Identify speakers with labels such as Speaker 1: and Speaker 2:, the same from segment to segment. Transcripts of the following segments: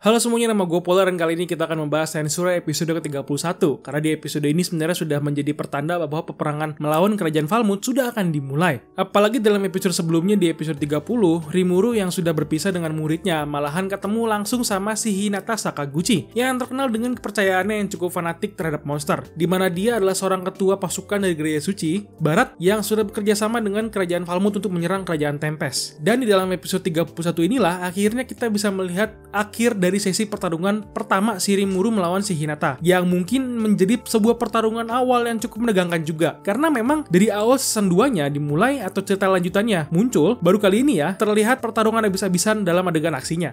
Speaker 1: Halo semuanya, nama gue Polar dan kali ini kita akan membahas Sansura episode ke-31. Karena di episode ini sebenarnya sudah menjadi pertanda bahwa peperangan melawan kerajaan Falmouth sudah akan dimulai. Apalagi dalam episode sebelumnya di episode 30, Rimuru yang sudah berpisah dengan muridnya malahan ketemu langsung sama si Hinata Sakaguchi yang terkenal dengan kepercayaannya yang cukup fanatik terhadap monster, di mana dia adalah seorang ketua pasukan dari Gereja Suci Barat yang sudah bekerja sama dengan kerajaan Falmouth untuk menyerang kerajaan Tempest. Dan di dalam episode 31 inilah akhirnya kita bisa melihat akhir dari sesi pertarungan pertama si Rimuru melawan si Hinata, yang mungkin menjadi sebuah pertarungan awal yang cukup menegangkan juga, karena memang dari awal season 2-nya dimulai atau cerita lanjutannya muncul, baru kali ini ya terlihat pertarungan habis-habisan dalam adegan aksinya.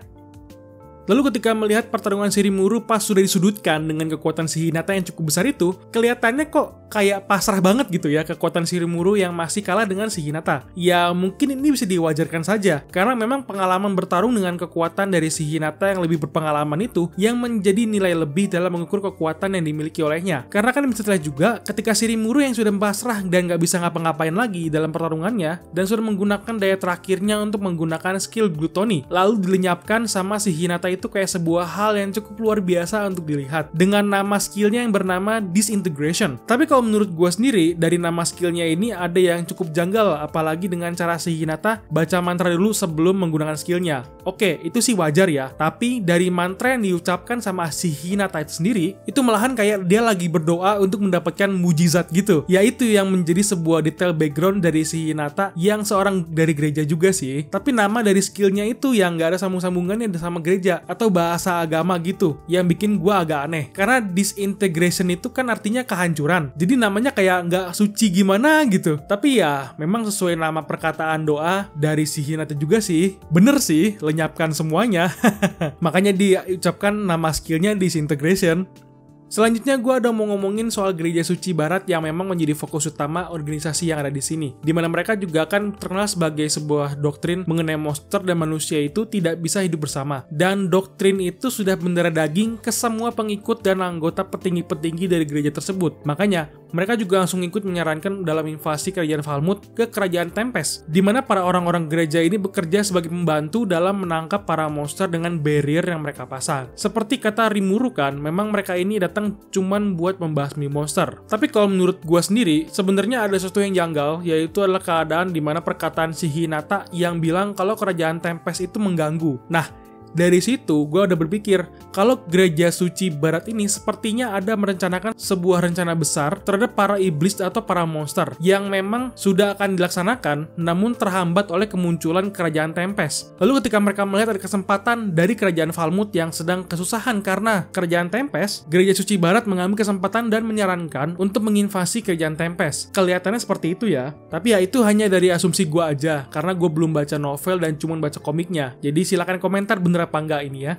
Speaker 1: Lalu ketika melihat pertarungan si Rimuru pas sudah disudutkan dengan kekuatan si Hinata yang cukup besar itu, kelihatannya kok kayak pasrah banget gitu ya kekuatan si Rimuru yang masih kalah dengan si Hinata. Ya mungkin ini bisa diwajarkan saja, karena memang pengalaman bertarung dengan kekuatan dari si Hinata yang lebih berpengalaman itu yang menjadi nilai lebih dalam mengukur kekuatan yang dimiliki olehnya. Karena kan bisa terlihat juga ketika si Rimuru yang sudah pasrah dan gak bisa ngapa-ngapain lagi dalam pertarungannya, dan sudah menggunakan daya terakhirnya untuk menggunakan skill Gluttony, lalu dilenyapkan sama si Hinata itu kayak sebuah hal yang cukup luar biasa untuk dilihat, dengan nama skillnya yang bernama Disintegration. Tapi kalau menurut gue sendiri, dari nama skillnya ini ada yang cukup janggal, apalagi dengan cara si Hinata baca mantra dulu sebelum menggunakan skillnya. Oke, itu sih wajar ya, tapi dari mantra yang diucapkan sama si Hinata itu sendiri, itu malahan kayak dia lagi berdoa untuk mendapatkan mujizat gitu. Ya itu yang menjadi sebuah detail background dari si Hinata yang seorang dari gereja juga sih. Tapi nama dari skillnya itu yang gak ada sambung-sambungannya sama gereja atau bahasa agama gitu, yang bikin gua agak aneh. Karena disintegration itu kan artinya kehancuran, jadi namanya kayak nggak suci gimana gitu. Tapi ya memang sesuai nama perkataan doa dari si Hinata juga sih, bener sih, lenyapkan semuanya. Makanya diucapkan nama skillnya Disintegration. Selanjutnya gue ada mau ngomongin soal Gereja Suci Barat yang memang menjadi fokus utama organisasi yang ada di sini, di mana mereka juga kan terkenal sebagai sebuah doktrin mengenai monster dan manusia itu tidak bisa hidup bersama. Dan doktrin itu sudah mendarah daging ke semua pengikut dan anggota petinggi-petinggi dari gereja tersebut. Makanya mereka juga langsung ikut menyarankan dalam invasi kerajaan Falmouth ke kerajaan Tempest, di mana para orang-orang gereja ini bekerja sebagai pembantu dalam menangkap para monster dengan barrier yang mereka pasang. Seperti kata Rimuru kan, memang mereka ini datang cuman buat membasmi monster. Tapi kalau menurut gua sendiri, sebenarnya ada sesuatu yang janggal, yaitu adalah keadaan di mana perkataan si Hinata yang bilang kalau kerajaan Tempest itu mengganggu. Nah, dari situ gue udah berpikir kalau Gereja Suci Barat ini sepertinya ada merencanakan sebuah rencana besar terhadap para iblis atau para monster yang memang sudah akan dilaksanakan namun terhambat oleh kemunculan kerajaan Tempest. Lalu ketika mereka melihat ada kesempatan dari kerajaan Falmouth yang sedang kesusahan karena kerajaan Tempest, Gereja Suci Barat mengambil kesempatan dan menyarankan untuk menginvasi kerajaan Tempest. Kelihatannya seperti itu ya, tapi ya itu hanya dari asumsi gue aja karena gue belum baca novel dan cuma baca komiknya. Jadi silakan komentar bener apa enggak ini ya.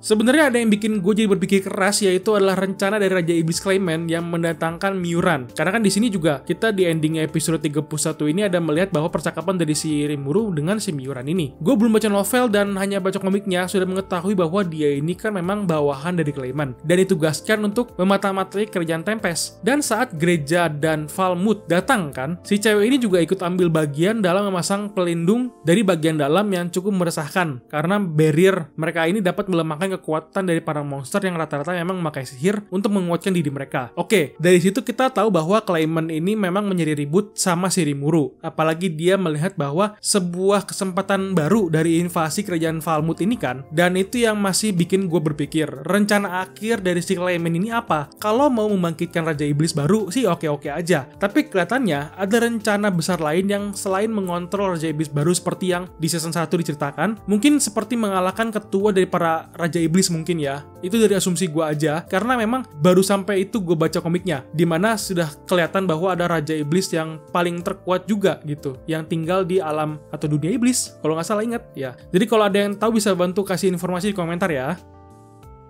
Speaker 1: Sebenarnya ada yang bikin gue jadi berpikir keras, yaitu adalah rencana dari Raja Iblis Clayman yang mendatangkan Miuran. Karena kan di sini juga kita di ending episode 31 ini ada melihat bahwa percakapan dari si Rimuru dengan si Miuran ini. Gue belum baca novel dan hanya baca komiknya, sudah mengetahui bahwa dia ini kan memang bawahan dari Clayman dan ditugaskan untuk memata-matai kerajaan Tempest. Dan saat gereja dan Falmouth datang kan, si cewek ini juga ikut ambil bagian dalam memasang pelindung dari bagian dalam yang cukup meresahkan, karena barrier mereka ini dapat melemahkan kekuatan dari para monster yang rata-rata memang memakai sihir untuk menguatkan diri mereka. Oke, dari situ kita tahu bahwa Clayman ini memang mencari ribut sama si Rimuru. Apalagi dia melihat bahwa sebuah kesempatan baru dari invasi kerajaan Falmouth ini kan. Dan itu yang masih bikin gue berpikir, rencana akhir dari si Clayman ini apa? Kalau mau membangkitkan Raja Iblis baru sih oke-oke aja. Tapi kelihatannya ada rencana besar lain yang selain mengontrol Raja Iblis baru seperti yang di season 1 diceritakan. Mungkin seperti mengalahkan ketua dari para Raja Iblis mungkin ya. Itu dari asumsi gue aja, karena memang baru sampai itu gue baca komiknya, dimana sudah kelihatan bahwa ada Raja Iblis yang paling terkuat juga gitu, yang tinggal di alam atau dunia iblis, kalau nggak salah ingat ya. Jadi kalau ada yang tahu bisa bantu kasih informasi di komentar ya.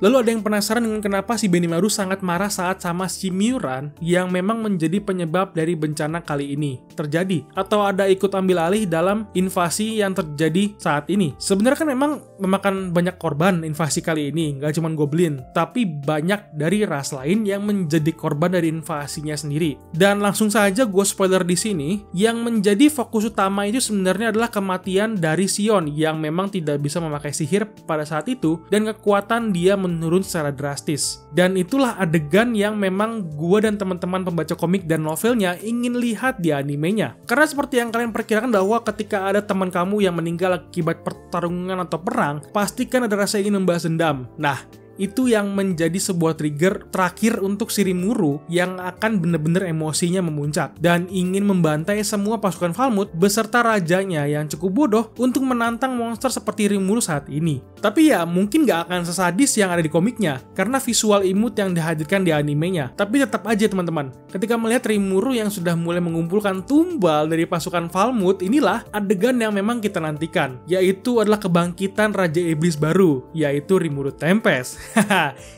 Speaker 1: Lalu ada yang penasaran dengan kenapa si Benimaru sangat marah saat sama si Miuran yang memang menjadi penyebab dari bencana kali ini terjadi, atau ada ikut ambil alih dalam invasi yang terjadi saat ini. Sebenarnya kan memang memakan banyak korban invasi kali ini, nggak cuma goblin, tapi banyak dari ras lain yang menjadi korban dari invasinya sendiri. Dan langsung saja gue spoiler di sini, yang menjadi fokus utama itu sebenarnya adalah kematian dari Sion yang memang tidak bisa memakai sihir pada saat itu dan kekuatan dia menurun secara drastis. Dan itulah adegan yang memang gue dan teman-teman pembaca komik dan novelnya ingin lihat di animenya. Karena seperti yang kalian perkirakan bahwa ketika ada teman kamu yang meninggal akibat pertarungan atau perang, pastikan ada rasa ingin membalas dendam. Nah, itu yang menjadi sebuah trigger terakhir untuk si Rimuru yang akan bener-bener emosinya memuncak dan ingin membantai semua pasukan Falmouth beserta rajanya yang cukup bodoh untuk menantang monster seperti Rimuru saat ini. Tapi ya mungkin gak akan sesadis yang ada di komiknya karena visual imut yang dihadirkan di animenya. Tapi tetap aja teman-teman, ketika melihat Rimuru yang sudah mulai mengumpulkan tumbal dari pasukan Falmouth, inilah adegan yang memang kita nantikan, yaitu adalah kebangkitan Raja Iblis baru, yaitu Rimuru Tempest.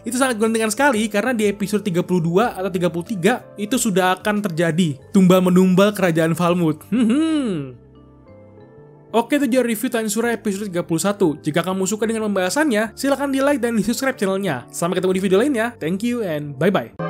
Speaker 1: Itu sangat menentukan sekali karena di episode 32 atau 33 itu sudah akan terjadi tumbal menumbal kerajaan Falmouth. Oke, itu dia review Tanya Surah episode 31. Jika kamu suka dengan pembahasannya, silahkan di like dan di subscribe channelnya. Sampai ketemu di video lainnya. Thank you and bye-bye.